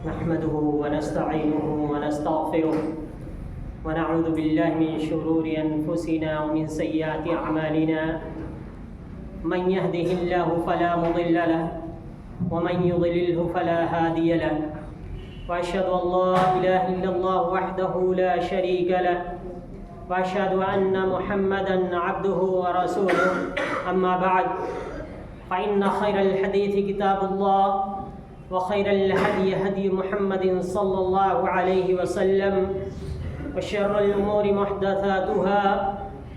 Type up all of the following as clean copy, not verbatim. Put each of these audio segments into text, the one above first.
نحمده ونستعينه ونستغفره ونعوذ بالله من شرور أنفسنا ومن سيئات أعمالنا من يهده الله فلا مضل له ومن يضلله فلا هادي له وأشهد أن لا إله إلا الله وحده لا شريك له وأشهد أن محمدا عبده ورسوله أما بعد فإن خير الحديث كتاب الله وخير الهدي هدي محمد صلى الله عليه وسلم وشر الأمور محدثاتها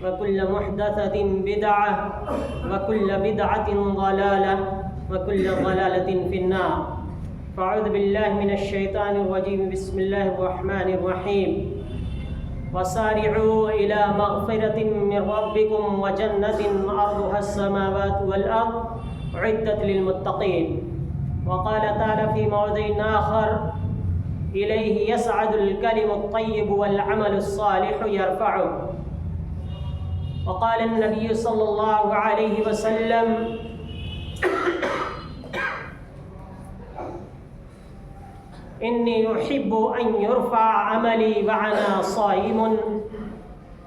وكل محدثة بدعة وكل بدعة ضلالة وكل ضلالة في النار فأعوذ بالله من الشيطان الرجيم بسم الله الرحمن الرحيم وسارعوا إلى مغفرة من ربكم وجنة عرضها السماوات والأرض أعدت للمتقين وقال تعالى في موضع آخر إليه يصعد الكلم الطيب والعمل الصالح يرفعه وقال النبي صلى الله عليه وسلم إني أحب أن يرفع عملي وأنا صائم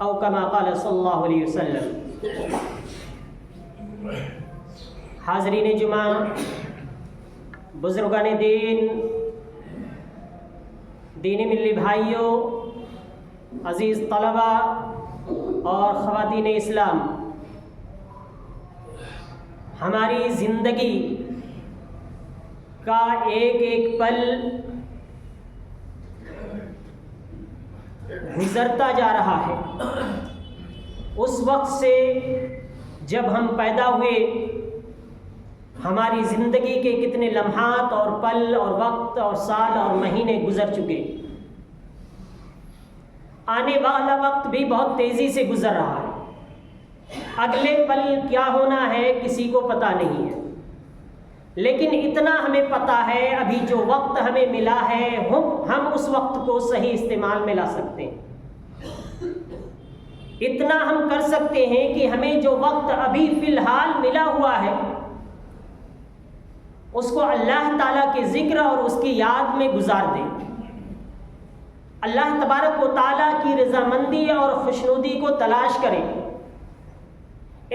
أو كما قال صلی اللہ علیہ وسلم۔ حاضرین جمعہ، بزرگان دین، دینی ملی بھائیوں، عزیز طلبہ اور خواتین اسلام، ہماری زندگی کا ایک ایک پل گزرتا جا رہا ہے۔ اس وقت سے جب ہم پیدا ہوئے، ہماری زندگی کے کتنے لمحات اور پل اور وقت اور سال اور مہینے گزر چکے، آنے والا وقت بھی بہت تیزی سے گزر رہا ہے۔ اگلے پل کیا ہونا ہے کسی کو پتہ نہیں ہے، لیکن اتنا ہمیں پتہ ہے ابھی جو وقت ہمیں ملا ہے ہم اس وقت کو صحیح استعمال میں لا سکتے ہیں۔ اتنا ہم کر سکتے ہیں کہ ہمیں جو وقت ابھی فی الحال ملا ہوا ہے اس کو اللہ تعالیٰ کے ذکر اور اس کی یاد میں گزار دیں، اللہ تبارک و تعالیٰ کی رضامندی اور خوشنودی کو تلاش کریں۔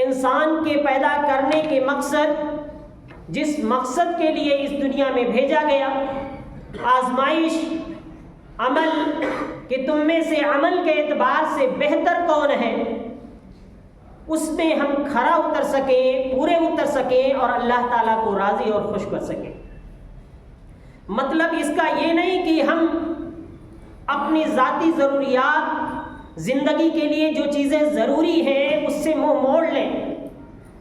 انسان کے پیدا کرنے کے مقصد، جس مقصد کے لیے اس دنیا میں بھیجا گیا، آزمائش، عمل، کہ تم میں سے عمل کے اعتبار سے بہتر کون ہے، اس میں ہم کھرا اتر سکیں، پورے اتر سکیں اور اللہ تعالیٰ کو راضی اور خوش کر سکیں۔ مطلب اس کا یہ نہیں کہ ہم اپنی ذاتی ضروریات، زندگی کے لیے جو چیزیں ضروری ہیں اس سے منہ موڑ لیں،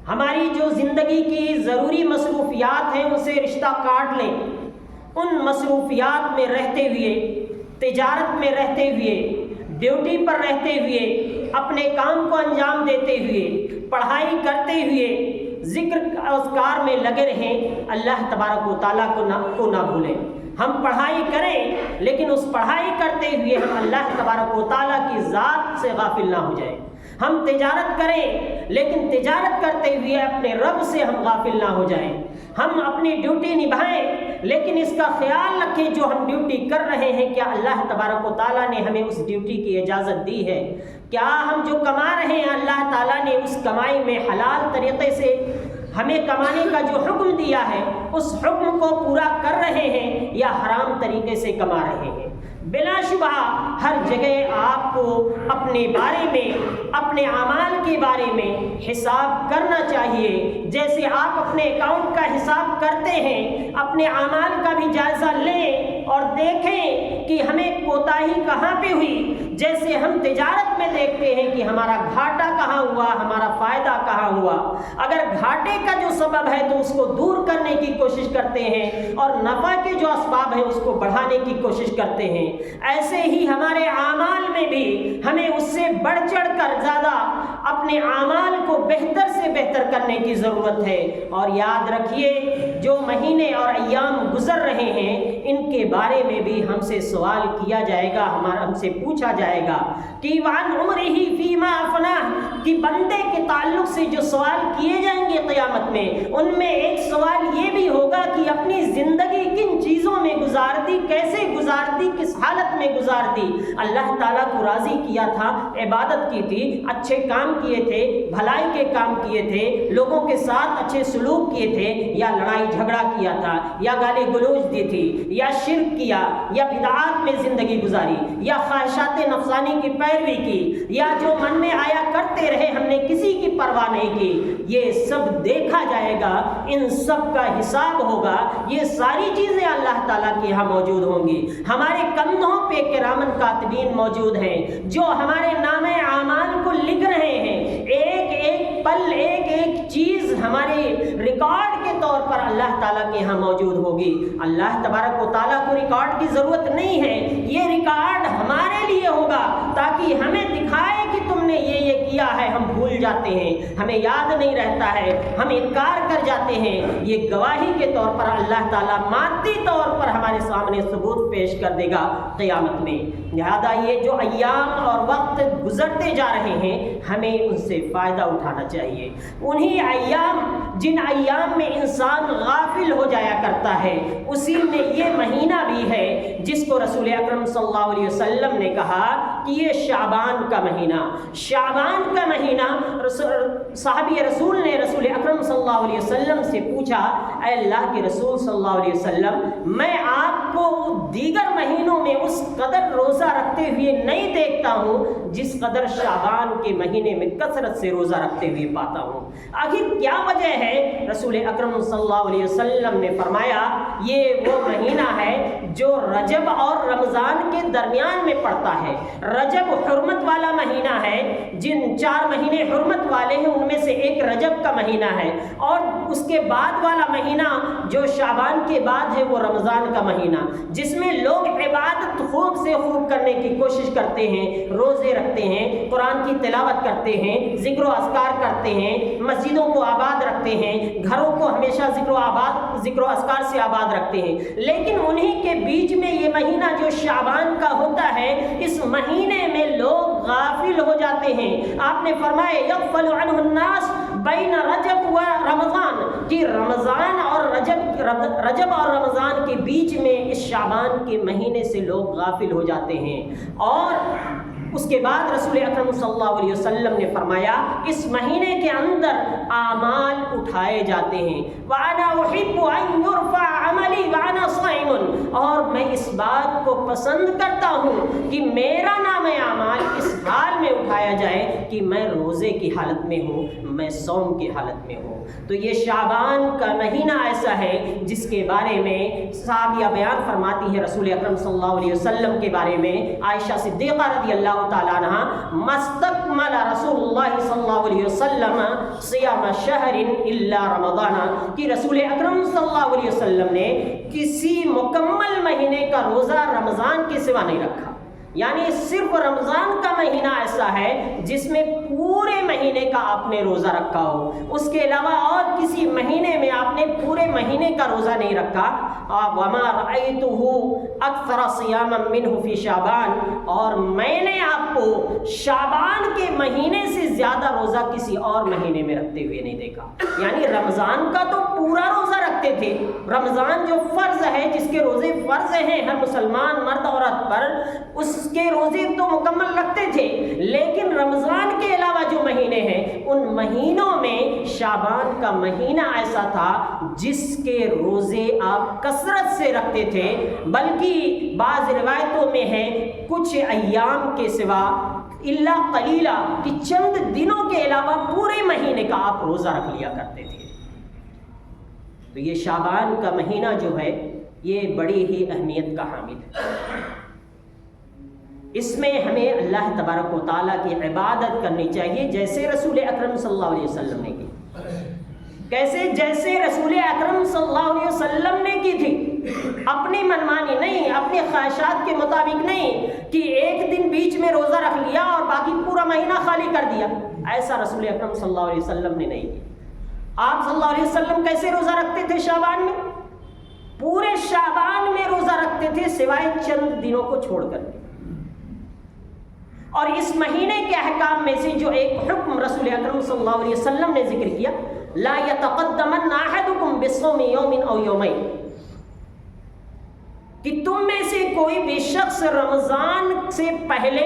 ہماری جو زندگی کی ضروری مصروفیات ہیں ان سے رشتہ کاٹ لیں، ان مصروفیات میں رہتے ہوئے، تجارت میں رہتے ہوئے، ڈیوٹی پر رہتے ہوئے، اپنے کام کو انجام دیتے ہوئے، پڑھائی کرتے ہوئے، ذکر اذکار میں لگے رہیں، اللہ تبارک و تعالیٰ کو نہ بھولیں۔ ہم پڑھائی کریں لیکن اس پڑھائی کرتے ہوئے ہم اللہ تبارک و تعالیٰ کی ذات سے غافل نہ ہو جائیں۔ ہم تجارت کریں لیکن تجارت کرتے ہوئے اپنے رب سے ہم غافل نہ ہو جائیں۔ ہم اپنی ڈیوٹی نبھائیں لیکن اس کا خیال رکھیں جو ہم ڈیوٹی کر رہے ہیں کیا اللہ تبارک و تعالیٰ نے ہمیں اس ڈیوٹی کی اجازت دی ہے، کیا ہم جو کما رہے ہیں اللہ تعالیٰ نے اس کمائی میں حلال طریقے سے ہمیں کمانے کا جو حکم دیا ہے اس حکم کو پورا کر رہے ہیں یا حرام طریقے سے کما رہے ہیں۔ بلا شبہ ہر جگہ آپ کو اپنے بارے میں، اپنے اعمال کے بارے میں حساب کرنا چاہیے۔ جیسے آپ اپنے اکاؤنٹ کا حساب کرتے ہیں، اپنے اعمال کا بھی جائزہ لیں اور دیکھیں کہ ہمیں کوتاہی کہاں پہ ہوئی۔ جیسے ہم تجارت میں دیکھتے ہیں کہ ہمارا گھاٹا کہاں ہوا، ہمارا فائدہ کہاں ہوا، اگر گھاٹے کا جو سبب ہے تو اس کو دور کرنے کی کوشش کرتے ہیں اور نفع کے جو اسباب ہیں اس کو بڑھانے کی کوشش کرتے ہیں، ایسے ہی ہمارے اعمال میں بھی ہمیں اس سے بڑھ چڑھ کر زیادہ اپنے اعمال کو بہتر سے بہتر کرنے کی ضرورت ہے۔ اور یاد رکھیے جو مہینے اور ایام گزر رہے ہیں ان کے بارے میں بھی ہم سے سوال کیا جائے گا، ہم سے پوچھا جائے گا کہ وعن عمرہ فیما افناہ، کہ بندے کے تعلق سے جو سوال کیے جائیں گے قیامت میں، ان میں ایک سوال یہ بھی ہوگا کہ اپنی زندگی کن چیزوں میں گزار دی، کیسے گزار دی، کس حالت میں گزار دی۔ اللہ تعالیٰ کو راضی کیا تھا، عبادت کی تھی، اچھے کام کیے تھے، بھلائی کے کام کیے تھے، لوگوں کے ساتھ اچھے سلوک کیے تھے، یا لڑائی جھگڑا کیا تھا، یا گالی گلوچ دی تھی، یا شرک کیا، یا بدعات میں زندگی گزاری، یا خواہشات نفسانی کی پیروی کی، یا جو من میں آیا کرتے رہے، ہم نے کسی کی پرواہ نہیں کی۔ یہ سب دیکھا جائے گا، ان سب کا حساب ہوگا۔ یہ ساری چیزیں اللہ تعالیٰ کے یہاں موجود ہوں گی۔ ہمارے کندھوں پہ کرامن کاتبین موجود ہیں جو ہمارے نامے اعمال کو لکھ رہے ہیں۔ ایک ایک پل، ایک ایک چیز ہمارے ریکارڈ کے طور پر اللہ تعالیٰ کے یہاں موجود ہوگی۔ اللہ تبارک و تعالیٰ کو ریکارڈ کی ضرورت نہیں ہے، یہ ریکارڈ ہمارے لیے ہوگا تاکہ ہمیں دکھائے کہ تم نے یہ کیا ہے۔ ہم بھول جاتے ہیں، ہمیں یاد نہیں رہتا ہے، ہم انکار کر جاتے ہیں۔ یہ گواہی کے طور پر اللہ تعالیٰ مادی طور پر ہمارے سامنے ثبوت پیش کر دے گا قیامت میں۔ لہذا یہ جو ایام اور وقت گزرتے جا رہے ہیں، ہمیں ان سے فائدہ اٹھانا چاہیے۔ انہی ایام، جن ایام میں انسان غافل ہو جایا کرتا ہے، اسی میں یہ مہینہ بھی ہے جس کو رسول اکرم صلی اللہ علیہ وسلم نے کہا کہ یہ شعبان کا مہینہ۔ شعبان کا مہینہ، صحابی رسول نے رسول اکرم صلی اللہ علیہ وسلم سے پوچھا، اے اللہ کے رسول صلی اللہ علیہ وسلم، میں آپ کو دیگر مہینوں میں اس قدر روزہ رکھتے ہوئے نہیں دیکھتا ہوں جس قدر شعبان کے مہینے میں کثرت سے روزہ رکھتے ہوئے پاتا ہوں۔ آخر کیا وجہ ہے؟ رسول اکرم صلی اللہ علیہ وسلم نے فرمایا، یہ وہ مہینہ ہے جو رجب اور رمضان کے درمیان میں پڑتا ہے۔ رجب حرمت والا مہینہ ہے، جن 4 مہینے حرمت والے ہیں ان میں سے ایک رجب کا مہینہ ہے، اور اس کے بعد والا مہینہ جو شعبان کے بعد ہے وہ رمضان کا مہینہ، جس میں لوگ عبادت خوب سے خوب کرنے کی کوشش کرتے ہیں، روزے رکھتے ہیں، قرآن کی تلاوت کرتے ہیں، ذکر و اذکار کرتے ہیں، مسجدوں کو آباد رکھتے ہیں، گھروں کو ہمیشہ ذکر و اذکار سے آباد رکھتے ہیں۔ لیکن انہی کے بیچ میں یہ مہینہ جو شعبان کا ہوتا ہے، اس مہینے میں لوگ غافل ہو جاتے ہیں۔ آپ نے فرمایا یغفل عنہ الناس بین رجب و رمضان، کہ رمضان اور رجب اور رمضان کے بیچ میں اس شعبان کے مہینے سے لوگ غافل ہو جاتے ہیں۔ اور اس کے بعد رسول اکرم صلی اللہ علیہ وسلم نے فرمایا، اس مہینے کے اندر اعمال اٹھائے جاتے ہیں۔ وَأَنَا أُحِبُّ أَن يُرْفَعَ عَمَلِي وَأَنَا صَائِمٌ، اور میں اس بات کو پسند کرتا ہوں کہ میرا نام اعمال اس حال میں اٹھایا جائے کہ میں روزے کی حالت میں ہوں، میں صوم کی حالت میں ہوں۔ تو یہ شعبان کا مہینہ ایسا ہے جس کے بارے میں صحابیہ بیان فرماتی ہے رسول اکرم صلی اللہ علیہ وسلم کے بارے میں، عائشہ صدیقہ رضی اللہ تعالیٰ عنہ، مستقمل رسول اللہ صلی اللہ علیہ وسلم صیام شہر الا رمضان، کہ رسول اکرم صلی اللہ علیہ وسلم نے کسی مکمل مہینے کا روزہ رمضان کے سوا نہیں رکھا۔ یعنی صرف رمضان کا مہینہ ایسا ہے جس میں پورے مہینے کا آپ نے روزہ رکھا ہو، اس کے علاوہ اور کسی مہینے میں آپ نے پورے مہینے کا روزہ نہیں رکھا۔ وما رأیتہ اکثر صیاما منہ فی شعبان، اور میں نے آپ کو شعبان کے مہینے سے زیادہ روزہ کسی اور مہینے میں رکھتے ہوئے نہیں دیکھا۔ یعنی رمضان کا تو پورا روزہ رکھتے تھے، رمضان جو فرض ہے، جس کے روزے فرض ہیں ہر مسلمان مرد عورت پر، اس کے روزے تو مکمل رکھتے تھے، لیکن رمضان کے علاوہ جو مہینے ہیں ان مہینوں میں شعبان کا مہینہ ایسا تھا جس کے روزے آپ کثرت سے رکھتے تھے، بلکہ بعض روایتوں میں ہے کچھ ایام کے سوا الا قلیلہ، کہ چند دنوں کے علاوہ پورے مہینے کا آپ روزہ رکھ لیا کرتے تھے۔ تو یہ شعبان کا مہینہ جو ہے یہ بڑی ہی اہمیت کا حامل ہے۔ اس میں ہمیں اللہ تبارک و تعالیٰ کی عبادت کرنی چاہیے جیسے رسول اکرم صلی اللہ علیہ وسلم نے کی۔ کیسے؟ جیسے رسول اکرم صلی اللہ علیہ وسلم نے کی تھی، اپنی منمانی نہیں، اپنی خواہشات کے مطابق نہیں کہ ایک دن بیچ میں روزہ رکھ لیا اور باقی پورا مہینہ خالی کر دیا۔ ایسا رسول اکرم صلی اللہ علیہ وسلم نے نہیں کیا۔ آپ صلی اللہ علیہ وسلم کیسے روزہ رکھتے تھے شعبان میں؟ پورے شعبان میں روزہ رکھتے تھے سوائے چند دنوں کو چھوڑ کر کے. اور اس مہینے کے احکام میں سے جو ایک حکم رسول اکرم صلی اللہ علیہ وسلم نے ذکر کیا، لا یتقدمن احدکم بصوم یوم او یومین، کہ تم میں سے کوئی بھی شخص رمضان سے پہلے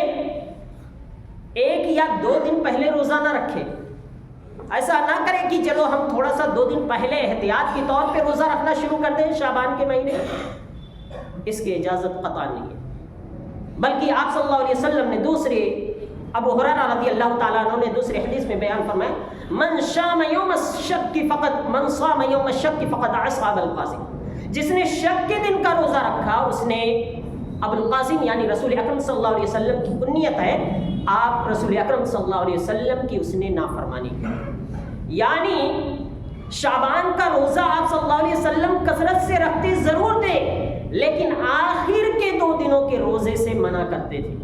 1 یا 2 دن پہلے روزہ نہ رکھے. ایسا نہ کرے کہ چلو ہم تھوڑا سا 2 دن پہلے احتیاط کے طور پہ روزہ رکھنا شروع کر دیں شعبان کے مہینے. اس کی اجازت قطعا نہیں ہے، بلکہ آپ صلی اللہ علیہ وسلم نے دوسرے ابو ہریرہ رضی اللہ تعالیٰ عنہ نے دوسرے حدیث میں بیان فرمایا، من صام یوم الشک فقط عصى ابا القاسم، جس نے شک کے دن کا روزہ رکھا اس نے ابو القاسم یعنی رسول اکرم صلی اللہ علیہ وسلم کی کنیت ہے، آپ رسول اکرم صلی اللہ علیہ وسلم کی اس نے نافرمانی کی. یعنی شعبان کا روزہ آپ صلی اللہ علیہ وسلم کثرت سے رکھتے ضرور تھے، لیکن آخر کے 2 دنوں کے روزے سے منع کرتے تھے.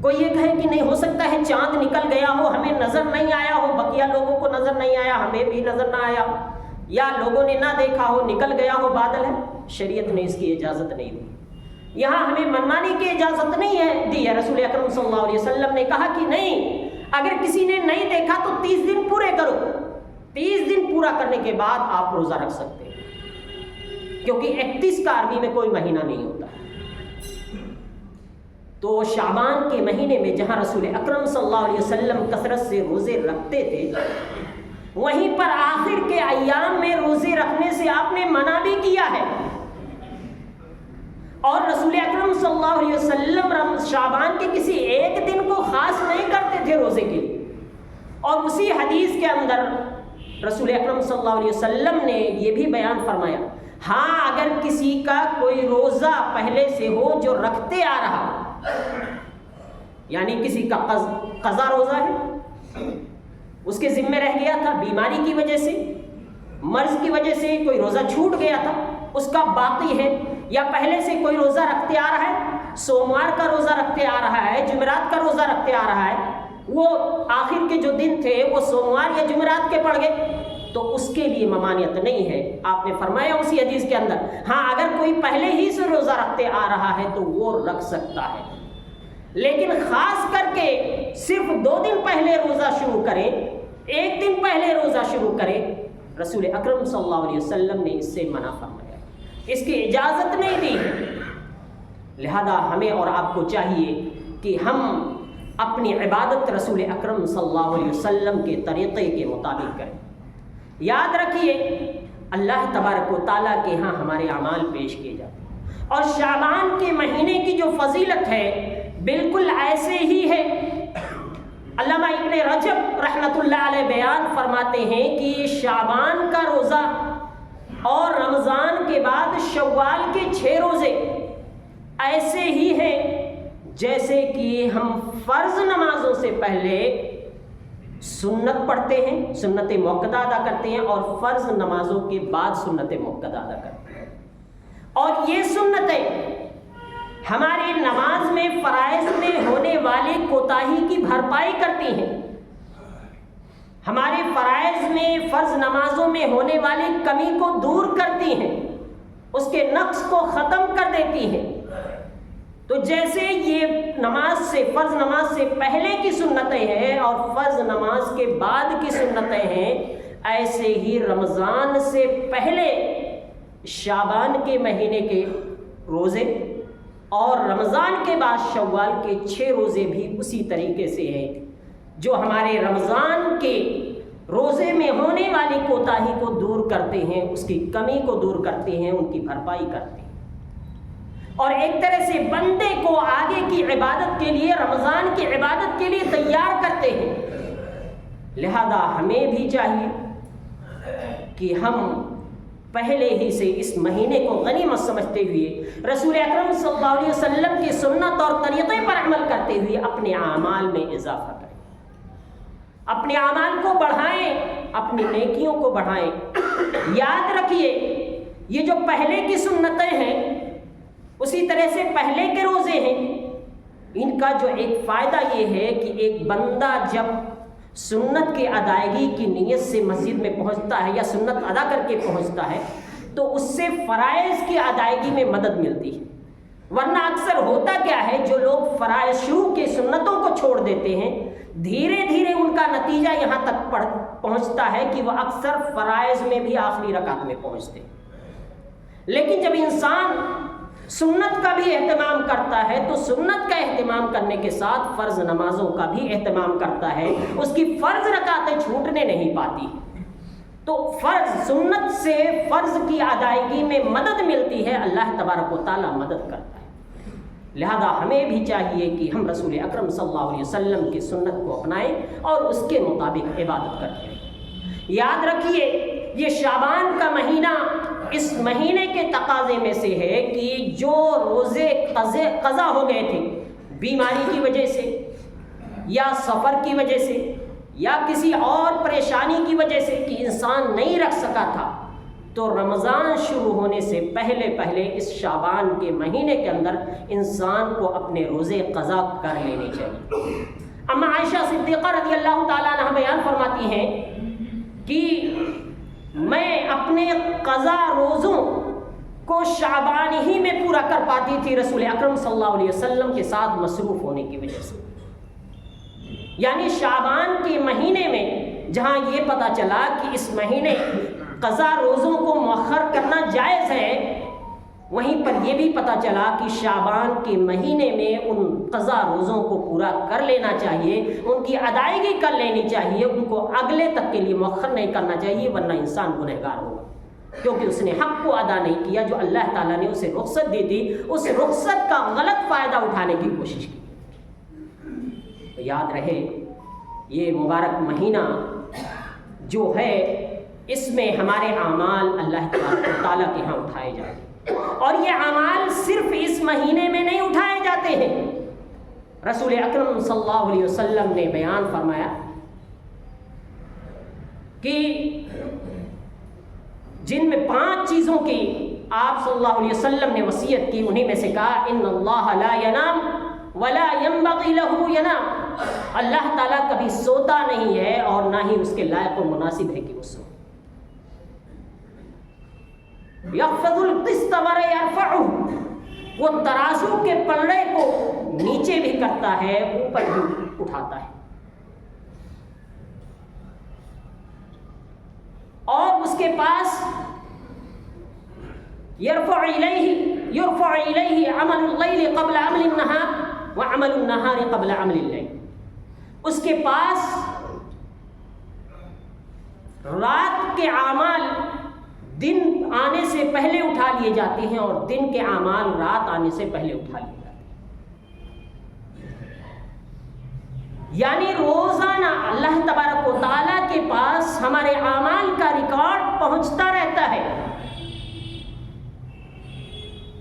کوئی یہ کہے کہ نہیں ہو سکتا ہے چاند نکل گیا ہو، ہمیں نظر نہیں آیا ہو، بقیہ لوگوں کو نظر نہیں آیا، ہمیں بھی نظر نہ آیا، یا لوگوں نے نہ دیکھا ہو، نکل گیا ہو بادل ہے. شریعت نے اس کی اجازت نہیں دی. یہاں ہمیں منمانی کی اجازت نہیں ہے دی ہے. رسول اکرم صلی اللہ علیہ وسلم نے کہا کہ نہیں، اگر کسی نے نہیں دیکھا تو 30 دن پورے کرو. 30 دن پورا کرنے کے بعد آپ روزہ رکھ سکتے ہیں، کیونکہ 31 کا عربی میں کوئی مہینہ نہیں ہوتا. تو شعبان کے مہینے میں جہاں رسول اکرم صلی اللہ علیہ وسلم کثرت سے روزے رکھتے تھے، وہیں پر آخر کے ایام میں روزے رکھنے سے آپ نے منع بھی کیا ہے. اور رسول اکرم صلی اللہ علیہ وسلم شعبان کے کسی ایک دن کو خاص نہیں کرتے تھے روزے کے لیے. اور اسی حدیث کے اندر رسول اکرم صلی اللہ علیہ وسلم نے یہ بھی بیان فرمایا، ہاں اگر کسی کا کوئی روزہ پہلے سے ہو جو رکھتے آ رہا، یعنی کسی کا قضا روزہ ہے، اس کے ذمہ رہ گیا تھا بیماری کی وجہ سے، مرض کی وجہ سے کوئی روزہ چھوٹ گیا تھا، اس کا باقی ہے، یا پہلے سے کوئی روزہ رکھتے آ رہا ہے، سوموار کا روزہ رکھتے آ رہا ہے، جمعرات کا روزہ رکھتے آ رہا ہے، وہ آخر کے جو دن تھے وہ سوموار یا جمعرات کے پڑ گئے، تو اس کے لیے ممانعت نہیں ہے. آپ نے فرمایا اسی حدیث کے اندر، ہاں اگر کوئی پہلے ہی سے روزہ رکھتے آ رہا ہے تو وہ رکھ سکتا ہے، لیکن خاص کر کے صرف 2 دن پہلے روزہ شروع کریں، 1 دن پہلے روزہ شروع کریں، رسول اکرم صلی اللہ علیہ وسلم نے اس سے منع فرمایا، اس کی اجازت نہیں دی. لہذا ہمیں اور آپ کو چاہیے کہ ہم اپنی عبادت رسول اکرم صلی اللہ علیہ وسلم کے طریقے کے مطابق کریں. یاد رکھیے اللہ تبارک و تعالیٰ کے ہاں ہمارے اعمال پیش کیے جاتے ہیں، اور شعبان کے مہینے کی جو فضیلت ہے بالکل ایسے ہی ہے. علامہ ابن رجب رحمۃ اللہ علیہ بیان فرماتے ہیں کہ شعبان کا روزہ اور رمضان کے بعد شوال کے 6 روزے ایسے ہی ہیں جیسے کہ ہم فرض نمازوں سے پہلے سنت پڑھتے ہیں، سنت موقدہ ادا کرتے ہیں، اور فرض نمازوں کے بعد سنت موقدہ ادا کرتے ہیں. اور یہ سنتیں ہماری نماز میں فرائض میں ہونے والی کوتاہی کی بھرپائی کرتی ہیں، ہمارے فرائض میں فرض نمازوں میں ہونے والی کمی کو دور کرتی ہیں، اس کے نقص کو ختم کر دیتی ہیں. تو جیسے یہ نماز سے فرض نماز سے پہلے کی سنتیں ہیں اور فرض نماز کے بعد کی سنتیں ہیں، ایسے ہی رمضان سے پہلے شعبان کے مہینے کے روزے اور رمضان کے بعد شوال کے 6 روزے بھی اسی طریقے سے ہیں، جو ہمارے رمضان کے روزے میں ہونے والی کوتاہی کو دور کرتے ہیں، اس کی کمی کو دور کرتے ہیں، ان کی بھرپائی کرتے ہیں، اور ایک طرح سے بندے کو آگے کی عبادت کے لیے، رمضان کی عبادت کے لیے تیار کرتے ہیں. لہذا ہمیں بھی چاہیے کہ ہم پہلے ہی سے اس مہینے کو غنیمت سمجھتے ہوئے رسول اکرم صلی اللہ علیہ وسلم کی سنت اور طریقے پر عمل کرتے ہوئے اپنے اعمال میں اضافہ کریں، اپنے اعمال کو بڑھائیں، اپنی نیکیوں کو بڑھائیں. یاد رکھیے یہ جو پہلے کی سنتیں ہیں اسی طرح سے پہلے کے روزے ہیں، ان کا جو ایک فائدہ یہ ہے کہ ایک بندہ جب سنت کی ادائیگی کی نیت سے مسجد میں پہنچتا ہے یا سنت ادا کر کے پہنچتا ہے تو اس سے فرائض کی ادائیگی میں مدد ملتی ہے. ورنہ اکثر ہوتا کیا ہے، جو لوگ فرائض شروع کے سنتوں کو چھوڑ دیتے ہیں، دھیرے دھیرے ان کا نتیجہ یہاں تک پہنچتا ہے کہ وہ اکثر فرائض میں بھی آخری رکعت میں پہنچتے ہیں. لیکن جب انسان سنت کا بھی اہتمام کرتا ہے تو سنت کا اہتمام کرنے کے ساتھ فرض نمازوں کا بھی اہتمام کرتا ہے، اس کی فرض رکعتیں چھوٹنے نہیں پاتی. تو فرض سنت سے فرض کی ادائیگی میں مدد ملتی ہے، اللہ تبارک و تعالیٰ مدد کرتا ہے. لہذا ہمیں بھی چاہیے کہ ہم رسول اکرم صلی اللہ علیہ وسلم کی سنت کو اپنائیں اور اس کے مطابق عبادت کرتے ہیں. یاد رکھیے، یہ شعبان کا مہینہ اس مہینے کے تقاضے میں سے ہے کہ جو روزے قضا ہو گئے تھے بیماری کی وجہ سے یا سفر کی وجہ سے یا کسی اور پریشانی کی وجہ سے کہ انسان نہیں رکھ سکا تھا، تو رمضان شروع ہونے سے پہلے اس شعبان کے مہینے کے اندر انسان کو اپنے روزے قضا کر لینے چاہیے. اما عائشہ صدیقہ رضی اللہ تعالیٰ عنہ بیان فرماتی ہیں کہ میں اپنے قضا روزوں کو شعبان ہی میں پورا کر پاتی تھی، رسول اکرم صلی اللہ علیہ وسلم کے ساتھ مصروف ہونے کی وجہ سے. یعنی شعبان کے مہینے میں جہاں یہ پتہ چلا کہ اس مہینے قضا روزوں کو مؤخر کرنا جائز ہے، وہیں پر یہ بھی پتہ چلا کہ شعبان کے مہینے میں ان قضا روزوں کو پورا کر لینا چاہیے، ان کی ادائیگی کر لینی چاہیے، ان کو اگلے تک کے لیے مؤخر نہیں کرنا چاہیے، ورنہ انسان گنہگار ہوگا، کیونکہ اس نے حق کو ادا نہیں کیا جو اللہ تعالیٰ نے اسے رخصت دی تھی، اس رخصت کا غلط فائدہ اٹھانے کی کوشش کی. تو یاد رہے، یہ مبارک مہینہ جو ہے اس میں ہمارے اعمال اللہ تعالیٰ کے ہاں اٹھائے جاتے ہیں، اور یہ اعمال صرف اس مہینے میں نہیں اٹھائے جاتے ہیں. رسول اکرم صلی اللہ علیہ وسلم نے بیان فرمایا کہ جن میں 5 چیزوں کی آپ صلی اللہ علیہ وسلم نے وصیت کی، انہیں میں سے کہا ان اللہ لا ینام ولا ينبغي له ینام. اللہ تعالیٰ کبھی سوتا نہیں ہے اور نہ ہی اس کے لائق و مناسب ہے کہ وہ سو. یخفض القسط ولا يرفعه، وہ ترازو کے پلڑے کو نیچے بھی کرتا ہے، اوپر بھی اٹھاتا ہے. اور اس کے پاس يرفع الیہ عمل اللیل قبل عمل النہار وعمل النہار قبل عمل اللیل. اس کے پاس رات کے اعمال دن آنے سے پہلے اٹھا لیے جاتے ہیں اور دن کے اعمال رات آنے سے پہلے اٹھا لیے جاتے ہیں. یعنی روزانہ اللہ تبارک و تعالیٰ کے پاس ہمارے اعمال کا ریکارڈ پہنچتا رہتا ہے.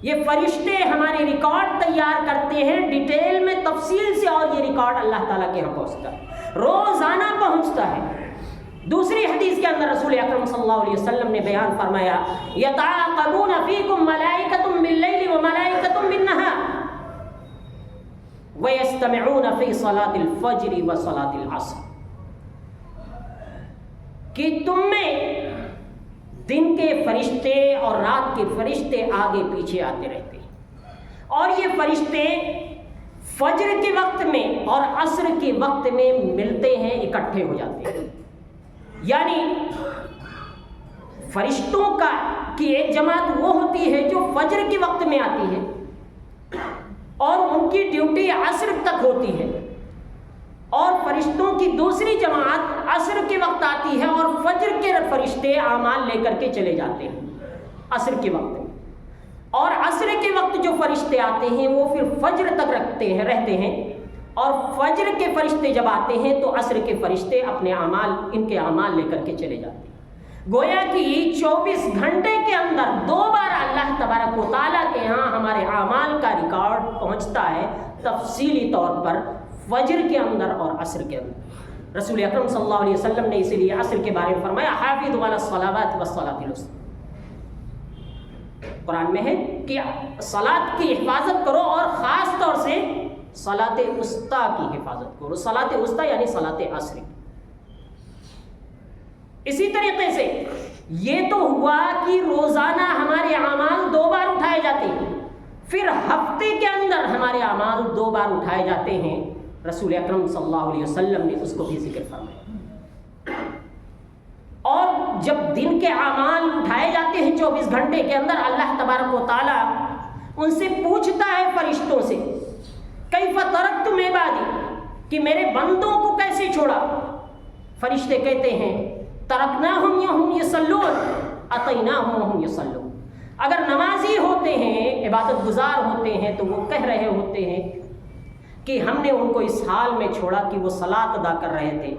یہ فرشتے ہمارے ریکارڈ تیار کرتے ہیں ڈیٹیل میں، تفصیل سے، اور یہ ریکارڈ اللہ تعالیٰ کے یہاں پہنچتا ہے، روزانہ پہنچتا ہے. دوسری حدیث کے اندر رسول اکرم صلی اللہ علیہ وسلم نے بیان فرمایا یتعاقبون فیکم ملائکۃ باللیل وملائکۃ بالنہار ویستمعون فی صلاۃ الفجر وصلاۃ العصر، کہ تم میں دن کے فرشتے اور رات کے فرشتے آگے پیچھے آتے رہتے ہیں، اور یہ فرشتے فجر کے وقت میں اور عصر کے وقت میں ملتے ہیں، اکٹھے ہو جاتے ہیں. یعنی فرشتوں کی ایک جماعت وہ ہوتی ہے جو فجر کے وقت میں آتی ہے اور ان کی ڈیوٹی عصر تک ہوتی ہے، اور فرشتوں کی دوسری جماعت عصر کے وقت آتی ہے اور فجر کے فرشتے اعمال لے کر کے چلے جاتے ہیں عصر کے وقت میں. اور عصر کے وقت جو فرشتے آتے ہیں وہ پھر فجر تک رہتے ہیں، اور فجر کے فرشتے جب آتے ہیں تو عصر کے فرشتے اپنے اعمال، ان کے اعمال لے کر کے چلے جاتے ہیں. گویا کہ 24 گھنٹے کے اندر 2 بار اللہ تبارک و تعالیٰ کے ہاں ہمارے اعمال کا ریکارڈ پہنچتا ہے تفصیلی طور پر، فجر کے اندر اور عصر کے اندر. رسول اکرم صلی اللہ علیہ وسلم نے اسی لیے عصر کے بارے میں فرمایا حافظوا علی الصلوات والصلاۃ الوسطی. قرآن میں ہے کہ صلاۃ کی حفاظت کرو اور خاص طور سے صلاۃ وسطیٰ کی حفاظت کرو. صلاۃ وسطیٰ یعنی صلاۃ عصر. اسی طریقے سے یہ تو ہوا کہ روزانہ ہمارے اعمال 2 بار اٹھائے جاتے ہیں، پھر ہفتے کے اندر ہمارے اعمال 2 بار اٹھائے جاتے ہیں۔ رسول اکرم صلی اللہ علیہ وسلم نے اس کو بھی ذکر فرمایا۔ اور جب دن کے اعمال اٹھائے جاتے ہیں 24 گھنٹے کے اندر، اللہ تبارک و تعالیٰ ان سے پوچھتا ہے فرشتوں سے، کیف ترکتم عبادی، کہ میرے بندوں کو کیسے چھوڑا؟ فرشتے کہتے ہیں ترکناہم وہم یصلون اتیناہم وہم یصلون، اگر نمازی ہوتے ہیں، عبادت گزار ہوتے ہیں، تو وہ کہہ رہے ہوتے ہیں کہ ہم نے ان کو اس حال میں چھوڑا کہ وہ صلاۃ ادا کر رہے تھے،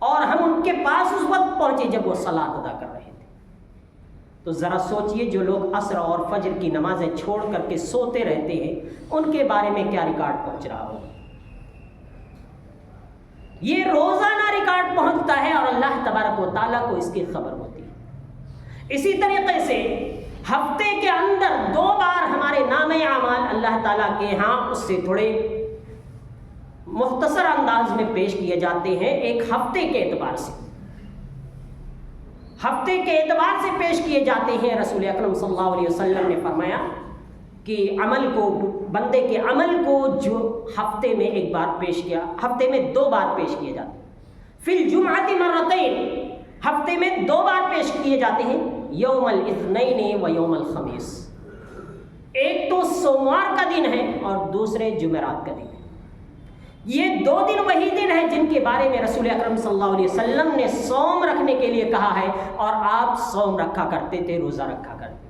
اور ہم ان کے پاس اس وقت پہنچے جب وہ صلاۃ ادا کر رہے تھے۔ تو ذرا سوچئے جو لوگ عصر اور فجر کی نمازیں چھوڑ کر کے سوتے رہتے ہیں، ان کے بارے میں کیا ریکارڈ پہنچ رہا ہو۔ یہ روزانہ ریکارڈ پہنچتا ہے اور اللہ تبارک و تعالیٰ کو اس کی خبر ہوتی ہے۔ اسی طریقے سے ہفتے کے اندر 2 بار ہمارے نام اعمال اللہ تعالیٰ کے ہاں اس سے تھوڑے مختصر انداز میں پیش کیے جاتے ہیں، ایک ہفتے کے اعتبار سے، ہفتے کے اعتبار سے پیش کیے جاتے ہیں۔ رسول اکرم صلی اللہ علیہ وسلم نے فرمایا کہ عمل کو، بندے کے عمل کو جو ہفتے میں 1 بار پیش کیا، ہفتے میں 2 بار پیش کیے جاتے ہیں۔ فی الجمعۃ مرتین، ہفتے میں 2 بار پیش کیے جاتے ہیں، یوم الاثنین و یوم الخمیس، ایک تو سوموار کا دن ہے اور دوسرے جمعرات کا دن ہے۔ یہ 2 دن وہی دن ہیں جن کے بارے میں رسول اکرم صلی اللہ علیہ وسلم نے صوم رکھنے کے لیے کہا ہے، اور آپ صوم رکھا کرتے تھے، روزہ رکھا کرتے تھے،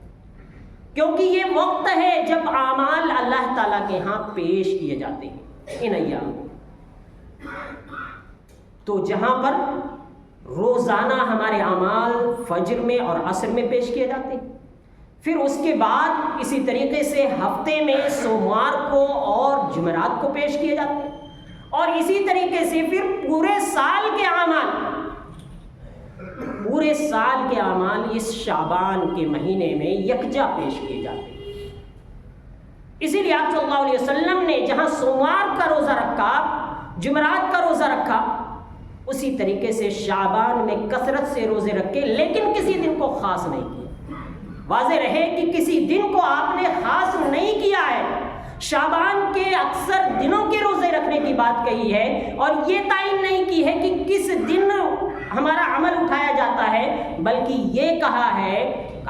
کیونکہ یہ وقت ہے جب اعمال اللہ تعالیٰ کے ہاں پیش کیے جاتے ہیں ان ایام۔ تو جہاں پر روزانہ ہمارے اعمال فجر میں اور عصر میں پیش کیے جاتے ہیں، پھر اس کے بعد اسی طریقے سے ہفتے میں سوموار کو اور جمعرات کو پیش کیے جاتے ہیں، اور اسی طریقے سے پھر پورے سال کے اعمال اس شعبان کے مہینے میں یکجا پیش کیے جاتے ہیں۔ اسی لیے آپ صلی اللہ علیہ وسلم نے جہاں سوموار کا روزہ رکھا، جمعرات کا روزہ رکھا، اسی طریقے سے شعبان میں کثرت سے روزے رکھے، لیکن کسی دن کو خاص نہیں کیا۔ واضح رہے کہ کسی دن کو آپ نے خاص نہیں کیا ہے، شعبان کے اکثر دنوں کے روزے رکھنے کی بات کہی ہے، اور یہ تعین نہیں کی ہے کہ کس دن ہمارا عمل اٹھایا جاتا ہے، بلکہ یہ کہا ہے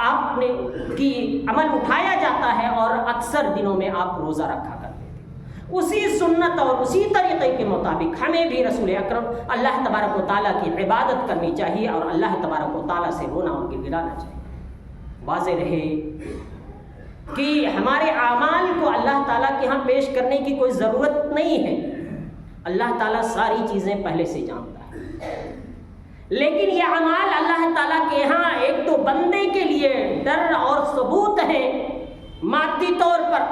آپ نے کہ عمل اٹھایا جاتا ہے اور اکثر دنوں میں آپ روزہ رکھا کرتے تھے۔ اسی سنت اور اسی طریقے کے مطابق ہمیں بھی رسول اکرم اللہ تبارک و تعالیٰ کی عبادت کرنی چاہیے اور اللہ تبارک و تعالیٰ سے رونا اور گڑگڑانا چاہیے۔ واضح رہے کہ ہمارے اعمال کو اللہ تعالیٰ کے ہاں پیش کرنے کی کوئی ضرورت نہیں ہے، اللہ تعالیٰ ساری چیزیں پہلے سے جانتا ہے، لیکن یہ اعمال اللہ تعالیٰ کے ہاں ایک تو بندے کے لیے ڈر اور ثبوت ہے مادی طور پر،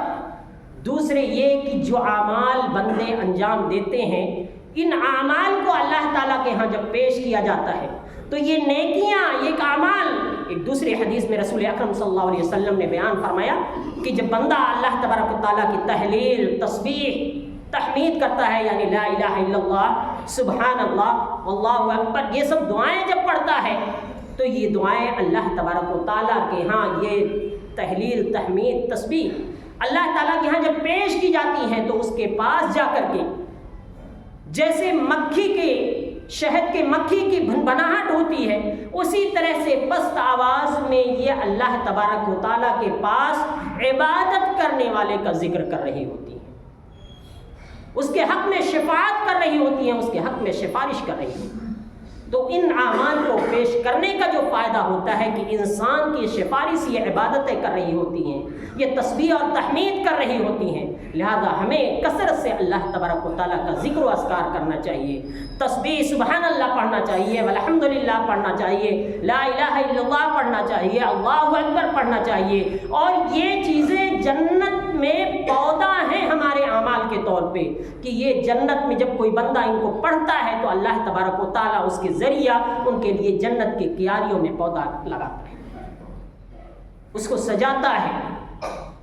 دوسرے یہ کہ جو اعمال بندے انجام دیتے ہیں، ان اعمال کو اللہ تعالیٰ کے ہاں جب پیش کیا جاتا ہے تو یہ نیکیاں، یہ اعمال، ایک دوسری حدیث میں رسول اکرم صلی اللہ علیہ وسلم نے بیان فرمایا کہ جب بندہ اللہ تبارک و تعالیٰ کی تحلیل، تسبیح، تحمید کرتا ہے، یعنی لا الہ الا اللہ، سبحان اللہ، اللہ اکبر، یہ سب دعائیں جب پڑھتا ہے تو یہ دعائیں اللہ تبارک و تعالیٰ کے ہاں، یہ تحلیل، تحمید، تسبیح اللہ تعالیٰ کے ہاں جب پیش کی جاتی ہیں تو اس کے پاس جا کر کے جیسے مکھی کے، شہد کے مکھی کی بھنبھناہٹ ہوتی ہے، اسی طرح سے پست آواز میں یہ اللہ تبارک و تعالیٰ کے پاس عبادت کرنے والے کا ذکر کر رہی ہوتی ہیں، اس کے حق میں شفاعت کر رہی ہوتی ہیں، اس کے حق میں سفارش کر رہی ہوتی ہیں۔ تو ان اعمال کو پیش کرنے کا جو فائدہ ہوتا ہے کہ انسان کی سفارش یہ عبادتیں کر رہی ہوتی ہیں، یہ تسبیح اور تحمید کر رہی ہوتی ہیں، لہذا ہمیں کثرت سے اللہ تبارک و تعالیٰ کا ذکر و اذکار کرنا چاہیے، تسبیح سبحان اللہ پڑھنا چاہیے، والحمدللہ پڑھنا چاہیے، لا الہ الا اللہ پڑھنا چاہیے، اللہ اکبر پڑھنا چاہیے، اور یہ چیزیں جنت میں پودا ہیں ہمارے اعمال کے طور پہ، کہ یہ جنت میں جب کوئی بندہ ان کو پڑھتا ہے تو اللہ تبارک و تعالیٰ اس کے ذریعہ ان کے لیے جنت کے کیاریوں میں پودا لگاتا ہے، اس کو سجاتا ہے،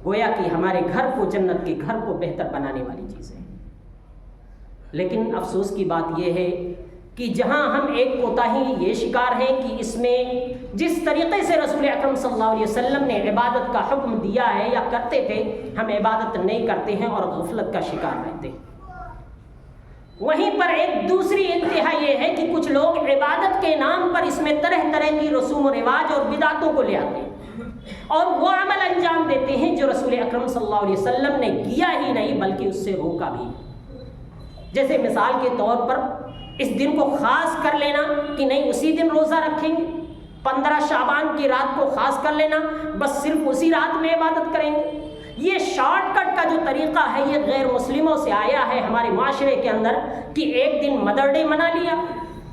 گویا کہ ہمارے گھر کو، جنت کے گھر کو بہتر بنانے والی چیز ہے۔ لیکن افسوس کی بات یہ ہے کہ جہاں ہم ایک کوتاہی یہ شکار ہیں کہ اس میں جس طریقے سے رسول اکرم صلی اللہ علیہ وسلم نے عبادت کا حکم دیا ہے یا کرتے تھے، ہم عبادت نہیں کرتے ہیں اور غفلت کا شکار رہتے ہیں۔ وہیں پر ایک دوسری انتہا یہ ہے کہ کچھ لوگ عبادت کے نام پر اس میں طرح طرح کی رسوم و رواج اور بدعتوں کو لے آتے ہیں اور وہ عمل انجام دیتے ہیں جو رسول اکرم صلی اللہ علیہ وسلم نے کیا ہی نہیں بلکہ اس سے روکا بھی۔ جیسے مثال کے طور پر اس دن کو خاص کر لینا کہ نہیں اسی دن روزہ رکھیں گے، 15 شعبان کی رات کو خاص کر لینا، بس صرف اسی رات میں عبادت کریں گے۔ یہ شارٹ کٹ کا جو طریقہ ہے یہ غیر مسلموں سے آیا ہے ہمارے معاشرے کے اندر کہ ایک دن مدر ڈے منا لیا،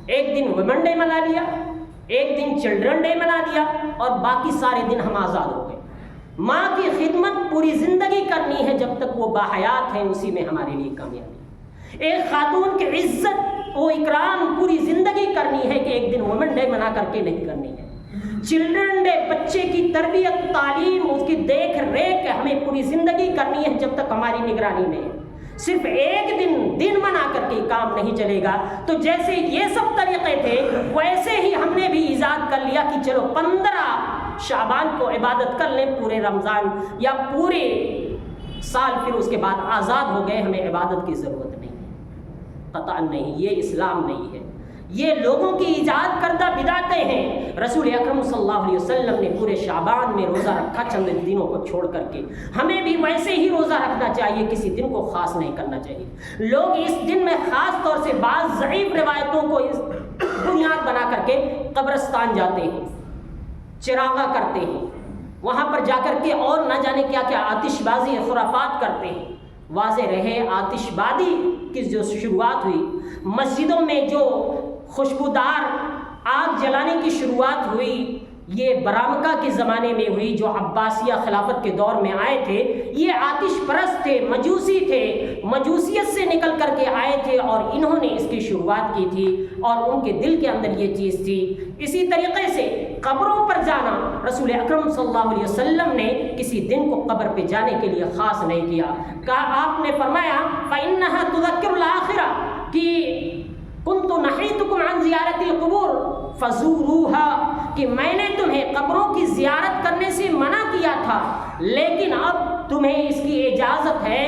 ایک دن ویمن ڈے منا لیا، ایک دن چلڈرن ڈے منا دیا اور باقی سارے دن ہم آزاد ہو گئے۔ ماں کی خدمت پوری زندگی کرنی ہے جب تک وہ باحیات ہیں، اسی میں ہمارے لیے کامیابی۔ ایک خاتون کی عزت و اکرام پوری زندگی کرنی ہے کہ ایک دن ویمن ڈے منا کر کے نہیں کرنی ہے۔ چلڈرن ڈے بچے کی تربیت، تعلیم، اس کی دیکھ ریکھ ہمیں پوری زندگی کرنی ہے جب تک ہماری نگرانی میں ہے۔ صرف ایک دن منا کر کے کام نہیں چلے گا۔ تو جیسے یہ سب طریقے تھے ویسے ہی ہم نے بھی ایجاد کر لیا کہ چلو 15 شعبان کو عبادت کر لیں، پورے رمضان یا پورے سال پھر اس کے بعد آزاد ہو گئے، ہمیں عبادت کی ضرورت نہیں ہے۔ قطعاً نہیں، یہ اسلام نہیں ہے، یہ لوگوں کی ایجاد کردہ بدعتیں ہیں۔ رسول اکرم صلی اللہ علیہ وسلم نے پورے شعبان میں روزہ رکھا چند دنوں کو چھوڑ کر کے، ہمیں بھی ویسے ہی روزہ رکھنا چاہیے، کسی دن کو خاص نہیں کرنا چاہیے۔ لوگ اس دن میں خاص طور سے بعض ضعیف روایتوں کو بنیاد بنا کر کے قبرستان جاتے ہیں، چراغاں کرتے ہیں، وہاں پر جا کر کے اور نہ جانے کیا کیا آتش بازی خرافات کرتے ہیں۔ واضح رہے آتش بازی کی جو شروعات ہوئی، مسجدوں میں جو خوشبودار آگ جلانے کی شروعات ہوئی، یہ برامکہ کے زمانے میں ہوئی، جو عباسیہ خلافت کے دور میں آئے تھے۔ یہ آتش پرست تھے، مجوسی تھے، مجوسیت سے نکل کر کے آئے تھے اور انہوں نے اس کی شروعات کی تھی اور ان کے دل کے اندر یہ چیز تھی۔ اسی طریقے سے قبروں پر جانا، رسول اکرم صلی اللہ علیہ وسلم نے کسی دن کو قبر پہ جانے کے لیے خاص نہیں کیا۔ کہا آپ نے فرمایا فَإِنَّهَا تُذَكِّرُ الْآخِرَةَ کہ كُنْتُ نَحِيتُكُمْ عَنْ زِيَارَةِ الْقُبُورِ فَزُورُوهَا کہ میں نے تمہیں قبروں کی زیارت کرنے سے منع کیا تھا لیکن اب تمہیں اس کی اجازت ہے۔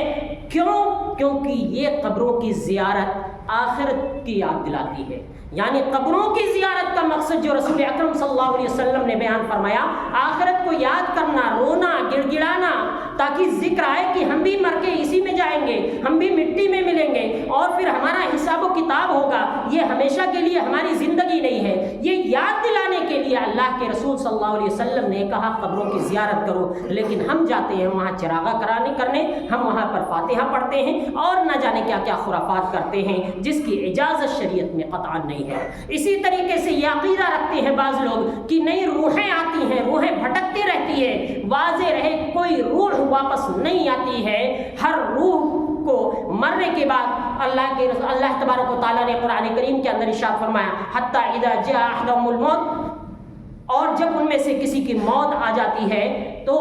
کیوں؟ کیونکہ یہ قبروں کی زیارت آخرت کی یاد دلاتی ہے۔ یعنی قبروں کی زیارت کا مقصد جو رسول اکرم صلی اللہ علیہ وسلم نے بیان فرمایا، آخرت کو یاد کرنا، رونا، گڑ گڑانا، تاکہ ذکر آئے کہ ہم بھی مر کے اسی میں جائیں گے، ہم بھی مٹی میں ملیں گے اور پھر ہمارا حساب و کتاب ہوگا۔ یہ ہمیشہ کے لیے ہماری زندگی نہیں ہے، یہ یاد دلانے کے لیے اللہ کے رسول صلی اللہ علیہ وسلم نے کہا قبروں کی زیارت کرو، لیکن ہم جاتے ہیں وہاں چراغاں کرنے، ہم وہاں پر فاتحہ پڑھتے ہیں اور نہ جانے کیا کیا خرافات کرتے ہیں جس کی اجازت شریعت میں قطعاً نہیں ہے۔ اسی طریقے سے یہ عقیدہ رکھتے ہیں بعض لوگ کہ نئی روحیں آتی ہیں، روحیں بھٹکتی رہتی ہے۔ واضح رہے کوئی روح واپس نہیں آتی ہے، ہر روح کو مرنے کے بعد اللہ تبارک و تعالیٰ نے قرآن کریم کے اندر ارشاد فرمایا حتی اذا جاء احدهم الموت، اور جب ان میں سے کسی کی موت آ جاتی ہے تو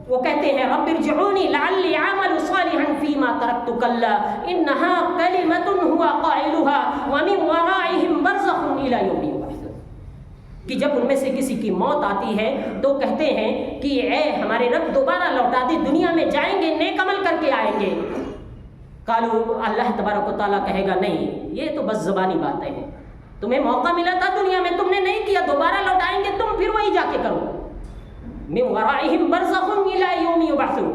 وہ کہتے ہیں رب ارجعونی لعلی اعمل صالحا فیما ترکت کلا انها کلمۃ هو قائلها ومن ورائهم برزخ الى یوم یبعثون، کہ جب ان میں سے کسی کی موت آتی ہے تو کہتے ہیں کہ اے ہمارے رب دوبارہ لوٹا دے، دنیا میں جائیں گے، نیک عمل کر کے آئیں گے۔ قالوا، اللہ تبارک و تعالیٰ کہے گا نہیں، یہ تو بس زبانی باتیں ہیں، تمہیں موقع ملا تھا دنیا میں، تم نے نہیں کیا، دوبارہ لوٹائیں گے تم، پھر وہی جا کے کرو۔ من ورائہم برزخ الی یوم یبعثون،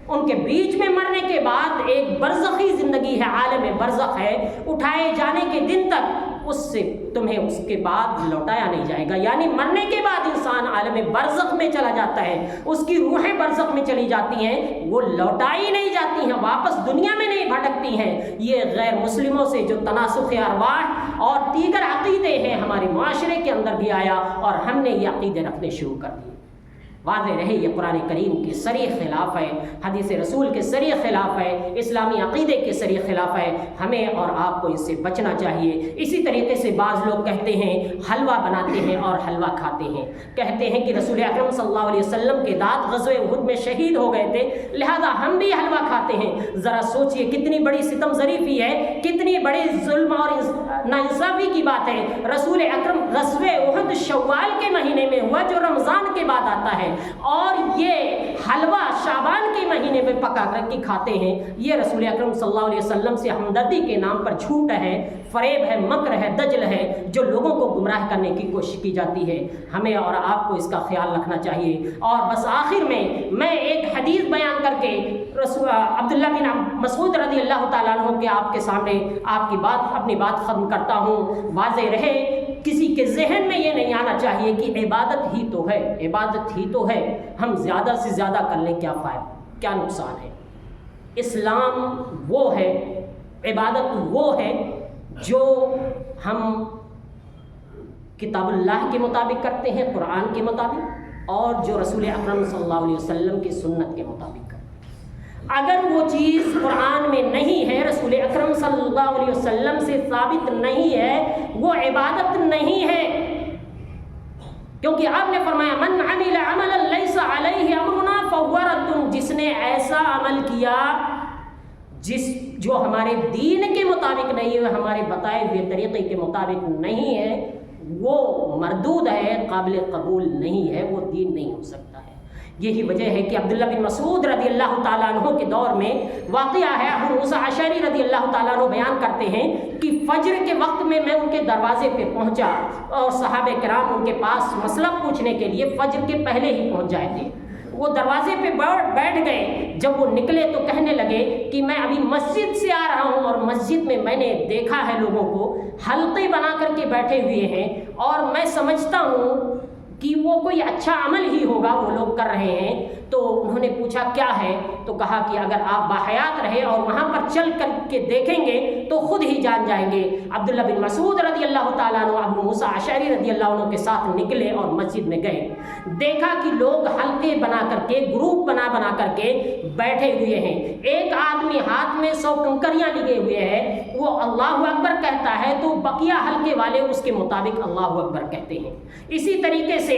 ان کے بیچ میں مرنے کے بعد ایک برزخی زندگی ہے، عالم برزخ ہے، اٹھائے جانے کے دن تک اس سے تمہیں اس کے بعد لوٹایا نہیں جائے گا۔ یعنی مرنے کے بعد انسان عالم برزخ میں چلا جاتا ہے، اس کی روحیں برزخ میں چلی جاتی ہیں، وہ لوٹائی نہیں جاتی ہیں، واپس دنیا میں نہیں بھٹکتی ہیں۔ یہ غیر مسلموں سے جو تناسخ ارواح اور دیگر عقیدے ہیں ہمارے معاشرے کے اندر بھی آیا اور ہم نے یہ عقیدے رکھنے شروع کر دیے۔ واضح رہے یہ قرآن کریم کے صریح خلاف ہے، حدیث رسول کے صریح خلاف ہے، اسلامی عقیدے کے صریح خلاف ہے، ہمیں اور آپ کو اس سے بچنا چاہیے۔ اسی طریقے سے بعض لوگ کہتے ہیں حلوہ بناتے ہیں اور حلوہ کھاتے ہیں، کہتے ہیں کہ رسول اکرم صلی اللہ علیہ وسلم کے دانت غزوہ احد میں شہید ہو گئے تھے لہذا ہم بھی حلوہ کھاتے ہیں۔ ذرا سوچئے کتنی بڑی ستم ظریفی ہے، کتنی بڑی ظلم اور ناانصافی کی بات ہے۔ رسول اکرم غزوہ احد شوال کے مہینے میں ہوا جو رمضان کے بعد آتا ہے، اور یہ حلوہ شعبان کے مہینے میں پکا کر کے کھاتے ہیں۔ یہ رسول اکرم صلی اللہ علیہ وسلم سے ہمدردی کے نام پر جھوٹ ہے، فریب ہے، مکر ہے، دجل ہے، جو لوگوں کو گمراہ کرنے کی کوشش کی جاتی ہے۔ ہمیں اور آپ کو اس کا خیال رکھنا چاہیے۔ اور بس آخر میں ایک حدیث بیان کر کے عبداللہ بن مسعود رضی اللہ تعالیٰ عنہ کے آپ کے سامنے اپنی بات ختم کرتا ہوں۔ واضح رہے کسی کے ذہن میں یہ نہیں آنا چاہیے کہ عبادت ہی تو ہے، عبادت ہی تو ہے، ہم زیادہ سے زیادہ کر لیں کیا فائدہ، کیا نقصان ہے۔ اسلام وہ ہے، عبادت وہ ہے جو ہم کتاب اللہ کے مطابق کرتے ہیں، قرآن کے مطابق، اور جو رسول اکرم صلی اللہ علیہ وسلم کی سنت کے مطابق کرتے ہیں۔ اگر وہ چیز قرآن میں نہیں ہے، رسول اکرم صلی اللہ علیہ وسلم سے ثابت نہیں ہے، وہ عبادت نہیں ہے، کیونکہ آپ نے فرمایا من عمل عملا لیس علیہ امرنا فہو رد، جس نے ایسا عمل کیا جو ہمارے دین کے مطابق نہیں ہے، ہمارے بتائے ہوئے طریقے کے مطابق نہیں ہے، وہ مردود ہے، قابل قبول نہیں ہے، وہ دین نہیں ہو سکتا ہے۔ یہی وجہ ہے کہ عبداللہ بن مسعود رضی اللہ تعالیٰ عنہ کے دور میں واقعہ ہے، ابو موسیٰ اشعری رضی اللہ تعالیٰ عنہ بیان کرتے ہیں کہ فجر کے وقت میں ان کے دروازے پہ پہنچا اور صحابہ کرام ان کے پاس مسئلہ پوچھنے کے لیے فجر کے پہلے ہی پہنچ جائے تھے۔ وہ دروازے پہ بیٹھ گئے، جب وہ نکلے تو کہنے لگے کہ میں ابھی مسجد سے آ رہا ہوں اور مسجد میں نے دیکھا ہے لوگوں کو حلقے بنا کر کے بیٹھے ہوئے ہیں، اور میں سمجھتا ہوں کہ وہ کوئی اچھا عمل ہی ہوگا وہ لوگ کر رہے ہیں۔ تو انہوں نے پوچھا کیا ہے، تو کہا کہ اگر آپ باحیات رہے اور وہاں پر چل کر کے دیکھیں گے تو خود ہی جان جائیں گے۔ عبداللہ بن مسعود رضی اللہ تعالیٰ عنہ ابو موسیٰ اشعری رضی اللہ عنہ کے ساتھ نکلے اور مسجد میں گئے، دیکھا کہ لوگ حلقے بنا کر کے، گروپ بنا کر کے بیٹھے ہوئے ہیں، ایک آدمی ہاتھ میں 100 کنکریاں لیے ہوئے ہیں، وہ اللہ اکبر کہتا ہے تو بقیہ حلقے والے اس کے مطابق اللہ اکبر کہتے ہیں۔ اسی طریقے سے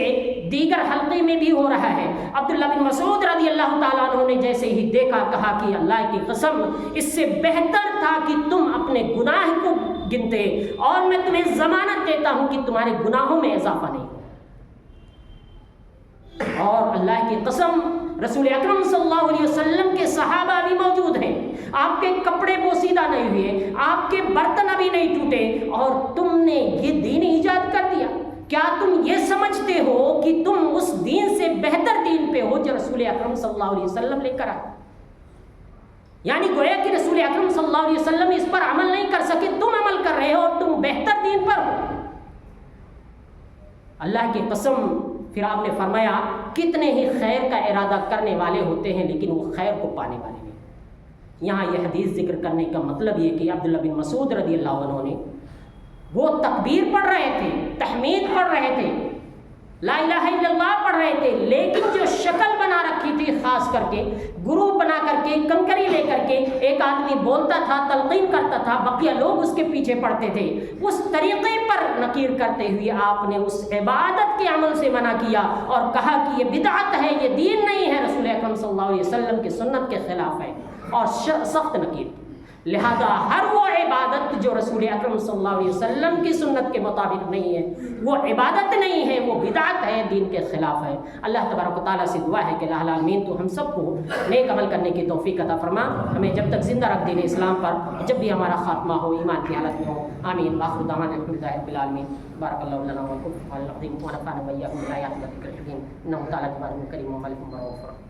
دیگر حلقے میں بھی ہو رہا ہے۔ عبداللہ بن مسعود رضی اللہ تعالیٰ عنہ نے جیسے ہی دیکھا کہا کہ اللہ کی قسم اس سے بہتر تھا کہ تم اپنے گناہ کو گنتے، اور میں تمہیں ضمانت دیتا ہوں کہ تمہارے گناہوں میں اضافہ نہیں۔ اور اللہ کی قسم رسول اکرم صلی اللہ علیہ وسلم کے صحابہ بھی موجود ہیں، آپ کے کپڑے بوسیدہ نہیں ہوئے، آپ کے برتن ابھی نہیں ٹوٹے، اور تم نے یہ دین ایجاد کر دیا۔ کیا تم یہ سمجھتے ہو کہ تم اس دین سے بہتر دین پہ ہو جو رسول اکرم صلی اللہ علیہ وسلم لے کر آئے؟ یعنی گویا کہ رسول اکرم صلی اللہ علیہ وسلم اس پر عمل نہیں کر سکے، تم عمل کر رہے ہو اور تم بہتر دین پر ہو۔ اللہ کی قسم، پھر آپ نے فرمایا کتنے ہی خیر کا ارادہ کرنے والے ہوتے ہیں لیکن وہ خیر کو پانے والے نہیں۔ یہاں یہ حدیث ذکر کرنے کا مطلب یہ کہ عبداللہ بن مسعود رضی اللہ عنہ نے وہ تکبیر پڑھ رہے تھے، تحمید پڑھ رہے تھے، لا الہ الا اللہ پڑھ رہے تھے، لیکن جو شکل بنا رکھی تھی خاص کر کے گروپ بنا کر کے، کنکری لے کر کے، ایک آدمی بولتا تھا، تلقین کرتا تھا، بقیہ لوگ اس کے پیچھے پڑتے تھے، اس طریقے پر نکیر کرتے ہوئے آپ نے اس عبادت کے عمل سے منع کیا اور کہا کہ یہ بدعت ہے، یہ دین نہیں ہے، رسول اکرم صلی اللہ علیہ وسلم کی سنت کے خلاف ہے، اور سخت نکیر۔ لہذا ہر وہ عبادت جو رسول اکرم صلی اللہ علیہ وسلم کی سنت کے مطابق نہیں ہے وہ عبادت نہیں ہے، وہ بدعت ہے، دین کے خلاف ہے۔ اللہ تبارک و تعالیٰ سے دعا ہے کہ الہ العالمین تو ہم سب کو نیک عمل کرنے کی توفیق عطا فرما، ہمیں جب تک زندہ رکھ دین اسلام پر، جب بھی ہمارا خاتمہ ہو ایمان کی حالت میں ہو۔ آمین۔ وآخر دعوانا الحمدللہ رب العالمین۔ بارک اللہ لنا ولکم فی القرآن العظیم ونفعنا وإياكم بالآیات والذکر الحکیم، انہ تعالیٰ جواد کریم و ملک رؤوف رحیم۔